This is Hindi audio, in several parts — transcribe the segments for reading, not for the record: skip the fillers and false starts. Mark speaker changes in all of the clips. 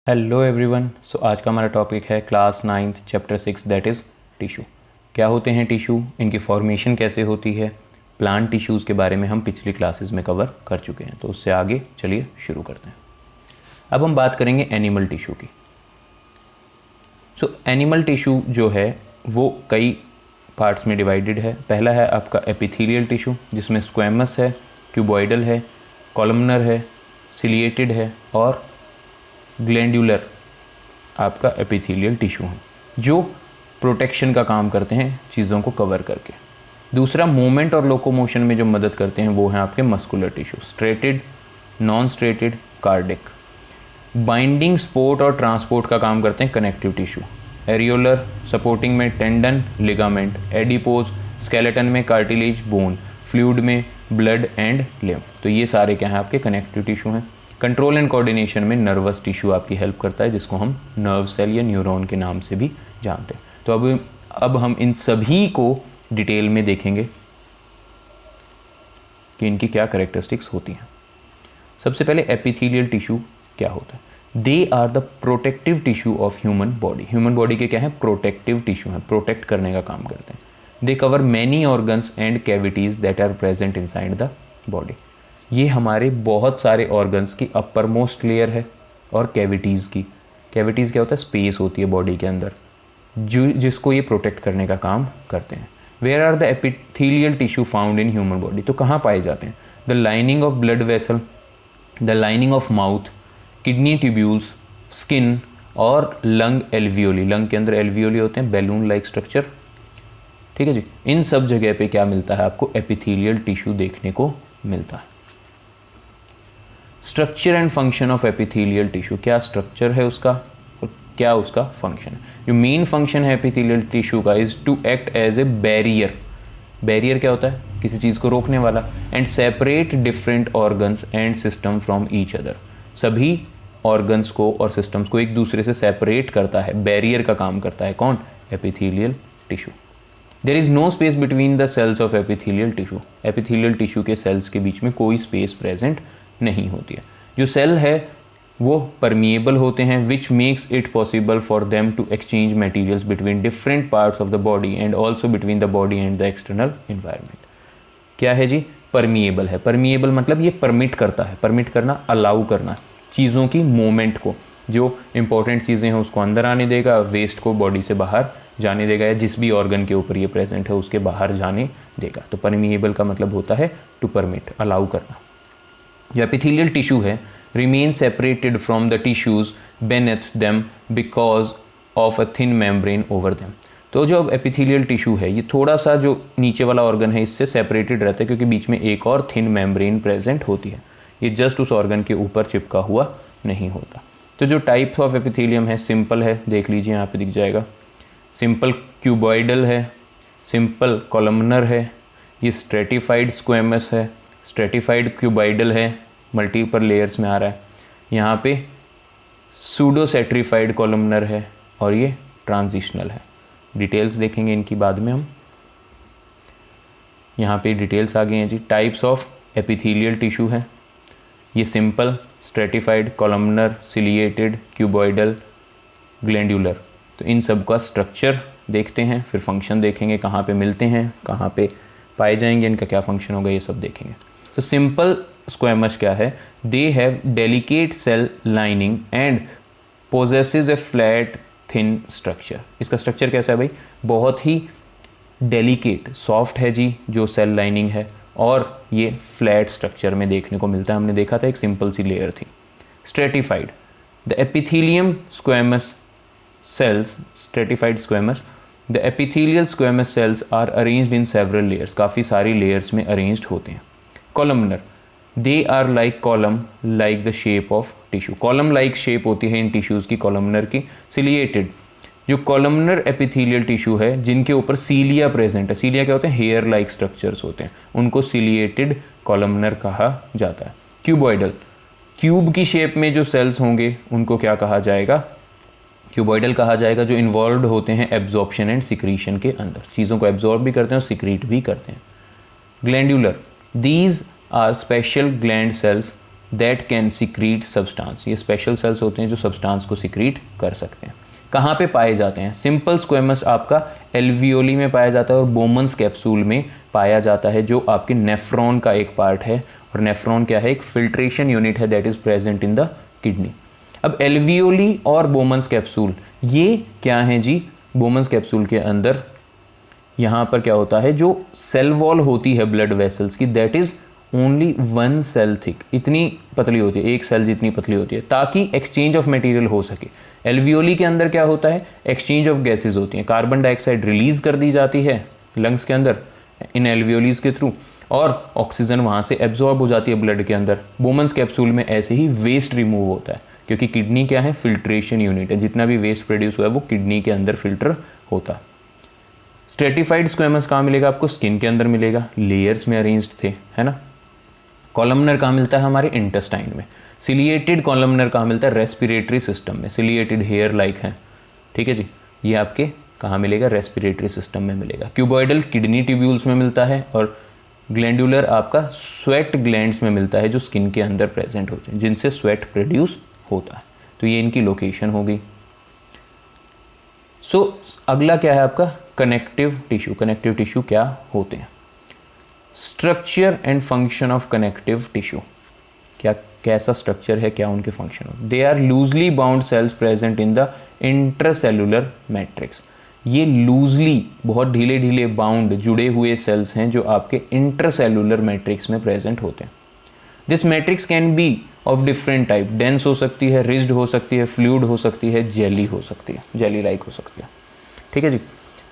Speaker 1: Hello everyone. सो आज का हमारा टॉपिक है class 9th chapter 6 that is tissue. क्या होते हैं टिश्यू, इनकी फॉर्मेशन कैसे होती है, प्लांट टिश्यूज़ के बारे में हम पिछली क्लासेस में कवर कर चुके हैं। तो उससे आगे चलिए शुरू करते हैं। अब हम बात करेंगे एनिमल टिश्यू की। सो एनिमल टिश्यू जो है वो कई पार्ट्स में डिवाइडेड है। पहला है आपका एपिथेलियल टिश्यू, जिसमें स्क्वेमस है, क्यूबॉइडल है, कॉलमनर है, सिलिएटेड है और ग्लैंडुलर आपका एपिथेलियल टिश्यू है, जो प्रोटेक्शन का काम करते हैं चीज़ों को कवर करके। दूसरा, मूवमेंट और लोकोमोशन में जो मदद करते हैं वो हैं आपके muscular tissue, striated, non striated, cardiac. Binding, support और ट्रांसपोर्ट का काम करते हैं कनेक्टिव टिश्यू, एरियोलर, सपोर्टिंग में टेंडन, लिगामेंट, एडिपोज, स्केलेटन में कार्टिलेज, बोन, फ्लूइड में ब्लड एंड लिम्फ। तो ये सारे क्या हैं आपके कनेक्टिव टिश्यू हैं। कंट्रोल एंड कोऑर्डिनेशन में नर्वस टिश्यू आपकी हेल्प करता है, जिसको हम नर्व सेल या न्यूरॉन के नाम से भी जानते हैं। तो अब हम इन सभी को डिटेल में देखेंगे कि इनकी क्या कैरेक्टरिस्टिक्स होती हैं। सबसे पहले एपिथेलियल टिश्यू क्या होता है। They are the protective tissue of human body. Human body के क्या है, प्रोटेक्टिव टिश्यू हैं, प्रोटेक्ट करने का काम करते हैं। They cover many organs and cavities that are present inside the body. ये हमारे बहुत सारे ऑर्गन्स की अपर मोस्ट लेयर है और कैविटीज़ की। कैविटीज़ क्या होता है, स्पेस होती है बॉडी के अंदर जिसको ये प्रोटेक्ट करने का काम करते हैं। Where are the epithelial tissue found in human body. तो कहाँ पाए जाते हैं, the lining of blood vessel, the lining of mouth, kidney tubules, skin और लंग एल्वियोली। लंग के अंदर एल्वियोली होते हैं, बैलून लाइक स्ट्रक्चर। ठीक है जी। इन सब जगह पे क्या मिलता है आपको, एपिथेलियल टिश्यू देखने को मिलता है। Structure and function of epithelial tissue, क्या स्ट्रक्चर है उसका और क्या उसका फंक्शन है। जो मेन फंक्शन है एपिथेलियल टिश्यू का is to act as a barrier. Barrier क्या होता है, किसी चीज़ को रोकने वाला। And separate different organs and system from each other. सभी ऑर्गन्स को और सिस्टम्स को एक दूसरे से सेपरेट करता है, बैरियर का काम करता है कौन, epithelial tissue. There is no space between the cells of epithelial tissue. Epithelial tissue के सेल्स के बीच में कोई स्पेस प्रेजेंट नहीं होती है। जो सेल है वो परमिएबल होते हैं, which makes it possible for them to exchange materials between different parts of the body and also between the body and the external environment. क्या है जी, परमिएबल है। परमिएबल मतलब ये परमिट करता है, परमिट करना, अलाउ करना चीज़ों की मूवमेंट को। जो इंपॉर्टेंट चीज़ें हैं उसको अंदर आने देगा, वेस्ट को बॉडी से बाहर जाने देगा, या जिस भी ऑर्गन के ऊपर ये प्रेजेंट है उसके बाहर जाने देगा। तो परमिएबल का मतलब होता है टू परमिट, अलाउ करना। जो एपिथेलियल टिश्यू है remain separated from the tissues beneath them because of a thin membrane over them. तो जो अब एपिथेलियल टिश्यू है ये थोड़ा सा जो नीचे वाला ऑर्गन है इससे सेपरेटेड रहता है, क्योंकि बीच में एक और थिन मेम्ब्रेन प्रेजेंट होती है। ये जस्ट उस ऑर्गन के ऊपर चिपका हुआ नहीं होता। तो जो टाइप ऑफ एपिथेलियम है, सिंपल है, देख लीजिए यहाँ पे दिख जाएगा। सिंपल क्यूबॉइडल है, सिंपल कॉलमनर है, ये स्ट्रेटिफाइड स्क्वेमस है, स्ट्रेटिफाइड क्यूबॉइडल है, मल्टीपल लेयर्स में आ रहा है। यहाँ पे सूडो सेट्रीफाइड कॉलमनर है और ये ट्रांजिशनल है। डिटेल्स देखेंगे इनकी बाद में हम। यहाँ पे डिटेल्स आ गए हैं जी। टाइप्स ऑफ एपिथेलियल टिश्यू है, ये simple, stratified, columnar, ciliated, cuboidal, glandular. तो इन सब का स्ट्रक्चर देखते हैं, फिर फंक्शन देखेंगे, कहाँ पे मिलते हैं, कहाँ पे पाए जाएंगे, इनका क्या फंक्शन होगा, ये सब देखेंगे। तो सिंपल स्क्वेमस क्या है, they have delicate cell lining and possesses a flat thin structure. इसका स्ट्रक्चर कैसा है भाई, बहुत ही डेलिकेट, सॉफ्ट है जी जो सेल लाइनिंग है, और ये फ्लैट स्ट्रक्चर में देखने को मिलता है। हमने देखा था एक सिंपल सी लेयर थी। Stratified, the epithelium squamous cells, stratified squamous, the epithelial squamous cells are arranged in several layers, काफ़ी सारी layers में arranged होते हैं। columnar, they are like column like the shape of tissue, column like shape होती है इन tissues की, columnar की। ciliated, जो columnar epithelial tissue है जिनके ऊपर cilia present है, cilia क्या होते हैं, hair like structures होते हैं, उनको ciliated columnar कहा जाता है। cuboidal, क्यूब की शेप में जो सेल्स होंगे उनको क्या कहा जाएगा, क्यूबॉइडल कहा जाएगा, जो इन्वॉल्व होते हैं एब्जॉर्प्शन एंड सिक्रीशन के अंदर, चीज़ों को एब्जॉर्ब भी करते हैं और सिक्रीट भी करते हैं। Glandular, these are special gland cells that can secrete substance. ये स्पेशल सेल्स होते हैं जो सब्सटेंस को सिक्रीट कर सकते हैं। कहाँ पे पाए जाते हैं? सिंपल स्क्वेमस आपका एल्वियोली में पाया जाता है और बोमन्स कैप्सूल में पाया जाता है, जो आपके नेफ्रॉन का एक पार्ट है। और नेफ्रॉन क्या है? एक फिल्ट्रेशन यूनिट है that is present in the kidney. अब एल्वियोली और बोमन्स कैप्सूल ये क्या है जी? बोमन्स कैप्सूल के अंदर यहाँ पर क्या होता है, जो सेल वॉल होती है ब्लड वेसल्स की, that is only 1 cell thick, इतनी पतली होती है, एक सेल जितनी पतली होती है, ताकि एक्सचेंज ऑफ मटेरियल हो सके। एल्वियोली के अंदर क्या होता है? एक्सचेंज ऑफ गैसेज होती हैं, कार्बन डाइऑक्साइड रिलीज कर दी जाती है लंग्स के अंदर इन एल्वियोलीज के थ्रू, और ऑक्सीजन वहाँ से एब्जॉर्ब हो जाती है ब्लड के अंदर। बोमन्स कैप्सूल में ऐसे ही वेस्ट रिमूव होता है, क्योंकि किडनी क्या है? फिल्ट्रेशन यूनिट है, जितना भी वेस्ट प्रोड्यूस हुआ है वो किडनी के अंदर फिल्टर होता है। स्ट्रेटिफाइड स्क्वेमस कहाँ मिलेगा आपको? स्किन के अंदर मिलेगा, लेयर्स में अरेंज्ड थे, है ना। कॉलमनर कहाँ मिलता है? हमारे इंटेस्टाइन में। सिलिएटेड कॉलमनर कहाँ मिलता है? रेस्पिरेटरी सिस्टम में, सिलिएटेड हेयर लाइक है, ठीक है जी। ये आपके कहाँ मिलेगा? रेस्पिरेटरी सिस्टम में मिलेगा। क्यूबॉइडल किडनी ट्यूब्यूल्स में मिलता है, और ग्लैंडुलर आपका स्वेट ग्लैंड्स में मिलता है, जो स्किन के अंदर प्रेजेंट होते हैं, जिनसे स्वेट प्रोड्यूस होता है। तो ये इनकी लोकेशन होगी। अगला क्या है आपका? Connective tissue. कनेक्टिव टिश्यू क्या होते हैं? Structure and function of connective tissue. क्या कैसा स्ट्रक्चर है, क्या उनके फंक्शन हो? They are loosely bound cells present in the intracellular matrix. ये लूजली, बहुत ढीले ढीले बाउंड जुड़े हुए सेल्स हैं जो आपके इंट्रासेलुलर मैट्रिक्स में प्रेजेंट होते हैं। This matrix can be of different type, dense हो सकती है, रिज्ड हो सकती है, फ्लूइड हो सकती है, जेली हो सकती है, जेली लाइक हो सकती है, ठीक है जी।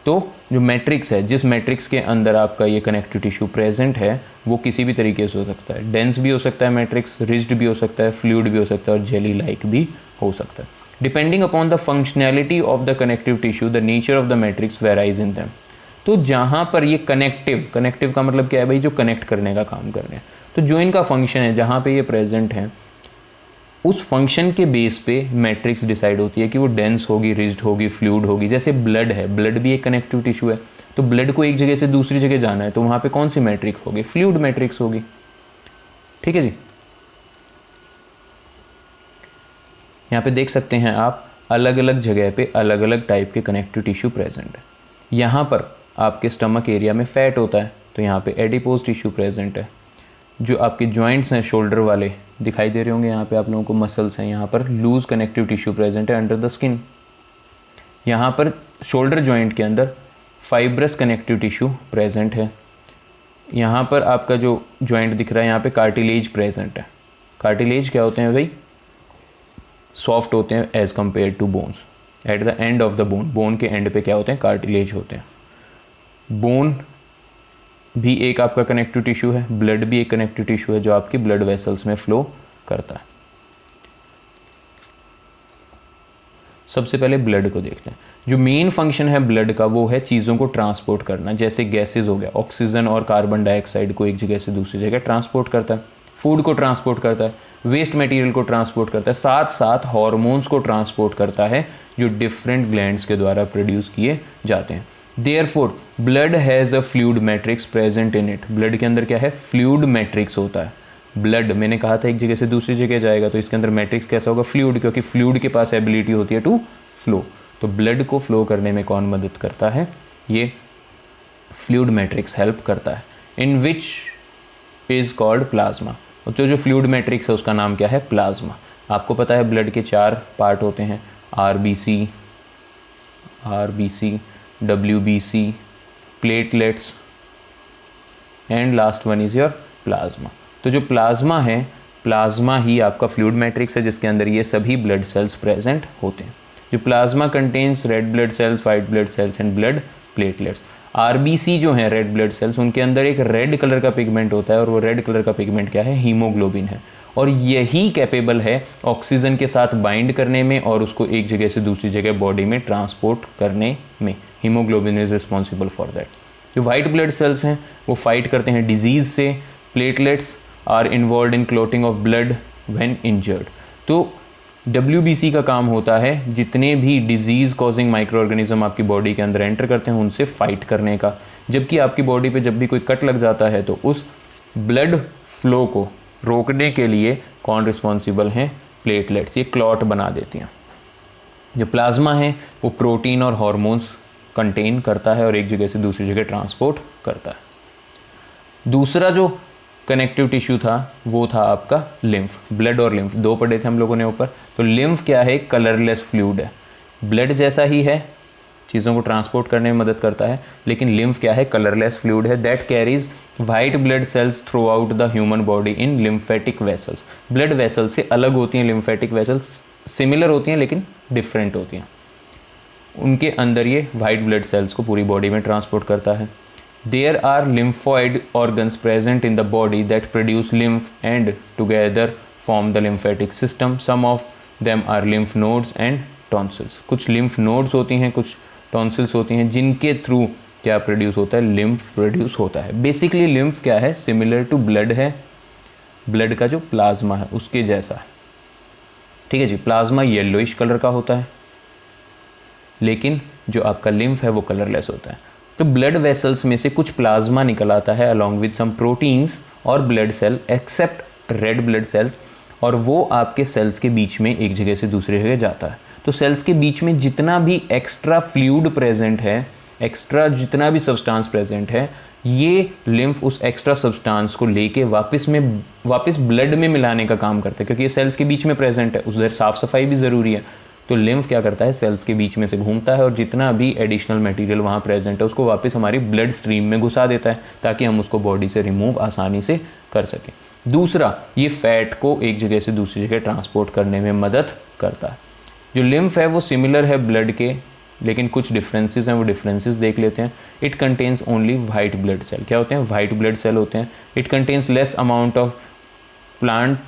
Speaker 1: तो जो मैट्रिक्स है, जिस मैट्रिक्स के अंदर आपका ये कनेक्टिव टिश्यू प्रेजेंट है, वो किसी भी तरीके से हो सकता है। डेंस भी हो सकता है मैट्रिक्स, रिज्ड भी हो सकता है, फ्लूइड भी हो सकता है, और जेली लाइक भी हो सकता है। Depending upon the functionality of the connective tissue the nature of the matrix varies in them. तो जहाँ पर ये कनेक्टिव का मतलब क्या है भाई? जो कनेक्ट करने का काम कर रहे हैं। तो जो इनका फंक्शन है, जहाँ पे ये प्रेजेंट है, उस फंक्शन के बेस पे मैट्रिक्स डिसाइड होती है कि वो डेंस होगी, रिज्ड होगी, फ्लूइड होगी। जैसे ब्लड है, ब्लड भी एक कनेक्टिव टिश्यू है, तो ब्लड को एक जगह से दूसरी जगह जाना है, तो वहाँ पे कौन सी मैट्रिक्स होगी? फ्लूइड मैट्रिक्स होगी, ठीक है जी। यहाँ पे देख सकते हैं आप, अलग अलग जगह पे अलग अलग टाइप के कनेक्टिव टिश्यू प्रेजेंट है। यहाँ पर आपके स्टमक एरिया में फैट होता है, तो यहाँ पे एडिपोज टिश्यू प्रेजेंट है। जो आपके जॉइंट्स हैं शोल्डर वाले, दिखाई दे रहे होंगे यहाँ पे आप लोगों को, मसल्स हैं, यहाँ पर लूज कनेक्टिव टिश्यू प्रेजेंट है अंडर द स्किन। यहाँ पर शोल्डर जॉइंट के अंदर फाइब्रस कनेक्टिव टिश्यू प्रेजेंट है। यहाँ पर आपका जो जॉइंट दिख रहा है, यहाँ पे कार्टिलेज प्रेजेंट है। कार्टिलेज क्या होते हैं भाई? सॉफ्ट होते हैं as compare to bones. At the end of the bone, bone के एंड पे क्या होते हैं? कार्टिलेज होते हैं। बोन भी एक आपका कनेक्टिव टिश्यू है, ब्लड भी एक कनेक्टिव टिश्यू है जो आपकी ब्लड वेसल्स में फ्लो करता है। सबसे पहले ब्लड को देखते हैं। जो मेन फंक्शन है ब्लड का, वो है चीज़ों को ट्रांसपोर्ट करना। जैसे गैसेज हो गया, ऑक्सीजन और कार्बन डाइऑक्साइड को एक जगह से दूसरी जगह ट्रांसपोर्ट करता है, फूड को ट्रांसपोर्ट करता है, वेस्ट मटेरियल को ट्रांसपोर्ट करता है, साथ साथ हार्मोन्स को ट्रांसपोर्ट करता है, जो डिफरेंट ग्लैंड्स के द्वारा प्रोड्यूस किए जाते हैं। Therefore, blood has a fluid matrix present in it. Blood के अंदर क्या है? फ्लूइड मैट्रिक्स होता है। ब्लड, मैंने कहा था एक जगह से दूसरी जगह जाएगा, तो इसके अंदर मैट्रिक्स कैसा होगा? फ्लूइड, क्योंकि फ्लूइड के पास एबिलिटी होती है टू फ्लो। तो ब्लड को फ्लो करने में कौन मदद करता है? ये फ्लूइड मैट्रिक्स हेल्प करता है, इन विच इज कॉल्ड प्लाज्मा। तो जो फ्लूइड मैट्रिक्स है उसका नाम क्या है? प्लाज्मा। आपको पता है ब्लड के 4 पार्ट होते हैं, RBC, WBC, platelets, and last one is your plasma. तो जो प्लाज्मा है, प्लाज्मा ही आपका फ्लूइड मैट्रिक्स है, जिसके अंदर ये सभी ब्लड सेल्स प्रेजेंट होते हैं। जो plasma contains red blood sales, white blood sales and blood platelets. RBC जो है रेड ब्लड सेल्स, उनके अंदर एक रेड कलर का पिगमेंट होता है, और वो रेड कलर का पिगमेंट क्या है? हीमोग्लोबिन है। और यही कैपेबल है ऑक्सीजन के साथ बाइंड करने में और उसको एक जगह से दूसरी जगह बॉडी में ट्रांसपोर्ट करने में। Haemoglobin is responsible for that. जो वाइट ब्लड सेल्स हैं वो फाइट करते हैं डिजीज़ से। Platelets are involve in clotting of blood when injured. तो WBC का काम होता है जितने भी डिजीज़ कॉजिंग माइक्रो ऑर्गेनिज्म आपकी बॉडी के अंदर एंटर करते हैं उनसे फाइट करने का। जबकि आपकी बॉडी पे जब भी कोई कट लग जाता है तो उस ब्लड फ्लो को रोकने के लिए कौन रिस्पॉन्सिबल हैं? प्लेटलेट्स, ये क्लॉट बना देती हैं। जो प्लाज्मा है वो प्रोटीन और हार्मोन्स कंटेन करता है और एक जगह से दूसरी जगह ट्रांसपोर्ट करता है। दूसरा जो कनेक्टिव टिश्यू था वो था आपका लिम्फ। ब्लड और लिम्फ दो पढ़े थे हम लोगों ने ऊपर। तो लिम्फ क्या है? कलरलेस फ्लूइड है, ब्लड जैसा ही है, चीज़ों को ट्रांसपोर्ट करने में मदद करता है, लेकिन लिम्फ क्या है? कलरलेस फ्लूइड है। That carries white blood sales through out the human body in lymphatic vessels. Blood vessel से अलग होती हैं लिम्फेटिक वेसल्स, सिमिलर होती हैं लेकिन डिफरेंट होती हैं। उनके अंदर ये वाइट ब्लड सेल्स को पूरी बॉडी में ट्रांसपोर्ट करता है। There are lymphoid organs present in the body that produce lymph and together form the lymphatic system. Some of them are lymph nodes and tonsils. कुछ लिम्फ नोड्स होती हैं, कुछ टॉन्सिल्स होती हैं, जिनके थ्रू क्या प्रोड्यूस होता है? लिम्फ प्रोड्यूस होता है। बेसिकली लिम्फ क्या है? सिमिलर टू ब्लड है, ब्लड का जो प्लाज्मा है उसके जैसा है। ठीक है जी। प्लाज्मा येलोइश कलर का होता है, लेकिन जो आपका लिम्फ है वो कलरलेस होता है। तो ब्लड वेसल्स में से कुछ प्लाज्मा निकल आता है अलॉन्ग विद सम प्रोटीन्स और blood cell except red blood cells, और वो आपके सेल्स के बीच में एक जगह से दूसरी जगह जाता है। तो सेल्स के बीच में जितना भी एक्स्ट्रा फ्लूइड प्रेजेंट है, एक्स्ट्रा जितना भी सब्सटेंस प्रेजेंट है, ये लिम्फ उस एक्स्ट्रा सब्सटेंस को लेके वापस ब्लड में मिलाने का काम करता है, क्योंकि ये सेल्स के बीच में प्रेजेंट है, उधर साफ सफाई भी ज़रूरी है। तो लिम्फ क्या करता है? सेल्स के बीच में से घूमता है और जितना भी एडिशनल मटेरियल वहाँ प्रेजेंट है उसको वापस हमारी ब्लड स्ट्रीम में घुसा देता है, ताकि हम उसको बॉडी से रिमूव आसानी से कर सकें। दूसरा, ये फैट को एक जगह से दूसरी जगह ट्रांसपोर्ट करने में मदद करता है। जो लिम्फ है वो सिमिलर है ब्लड के, लेकिन कुछ डिफरेंसेस हैं, वो डिफरेंसेस देख लेते हैं। It contains only white blood cell. क्या होते हैं? वाइट ब्लड सेल होते हैं। It contains less amount of plant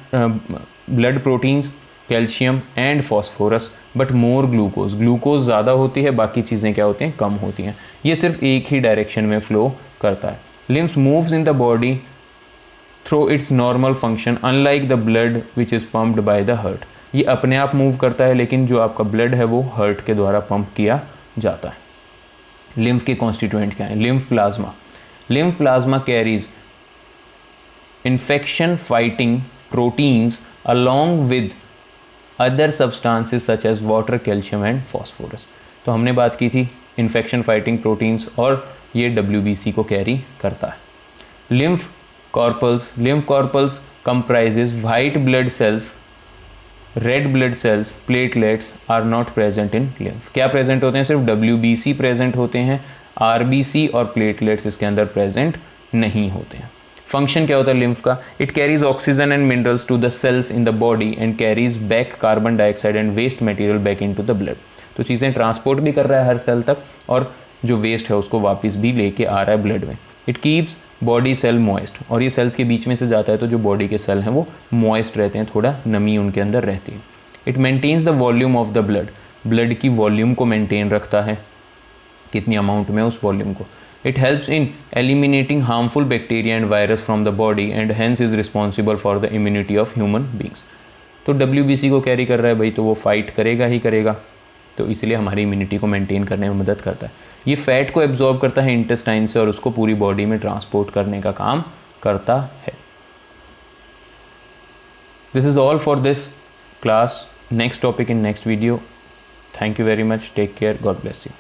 Speaker 1: blood proteins, calcium and phosphorus, but more glucose. Glucose ज़्यादा होती है, बाकी चीज़ें क्या होती हैं? कम होती हैं। ये सिर्फ एक ही डायरेक्शन में फ्लो करता है। Lymph moves in the body through it's normal function unlike the blood which is pumped by the heart. ये अपने आप मूव करता है, लेकिन जो आपका ब्लड है वो हार्ट के द्वारा पंप किया जाता है। लिम्फ के कॉन्स्टिट्यूएंट क्या है? Lymph plasma. Lymph plasma carries infection fighting proteins along with other substances such as water, calcium and phosphorus. तो हमने बात की थी इन्फेक्शन फाइटिंग प्रोटीन्स, और ये WBC को कैरी करता है। Lymph corpuscles comprises white blood cells, red blood cells, platelets are not present in lymph. क्या प्रेजेंट होते हैं? सिर्फ WBC प्रेजेंट होते हैं, RBC और प्लेटलेट्स इसके अंदर प्रेजेंट नहीं होते हैं। फंक्शन क्या होता है लिम्फ का? It carries oxygen and minerals to the cells in the body and carries back carbon dioxide and waste material back into the blood. तो चीज़ें ट्रांसपोर्ट भी कर रहा है हर सेल तक, और जो वेस्ट है उसको वापस भी लेके आ रहा है ब्लड में। It keeps body cell moist, और ये सेल्स के बीच में से जाता है तो जो बॉडी के सेल हैं वो मॉइस्ट रहते हैं, थोड़ा नमी उनके अंदर रहती है। It maintains the volume of the blood. Blood की वॉल्यूम को मेंटेन रखता है, कितनी अमाउंट में उस वॉल्यूम को। It helps in eliminating harmful bacteria and virus from the body and hence is responsible for the immunity of human beings. तो WBC को कैरी कर रहा है भाई, तो वो फाइट करेगा ही करेगा, तो इसलिए हमारी इम्यूनिटी को मेंटेन करने में मदद करता है। ये फैट को एब्जॉर्ब करता है इंटेस्टाइन से और उसको पूरी बॉडी में ट्रांसपोर्ट करने का काम करता है। This is all for this class. Next topic in next video. Thank you very much. Take care. God bless you.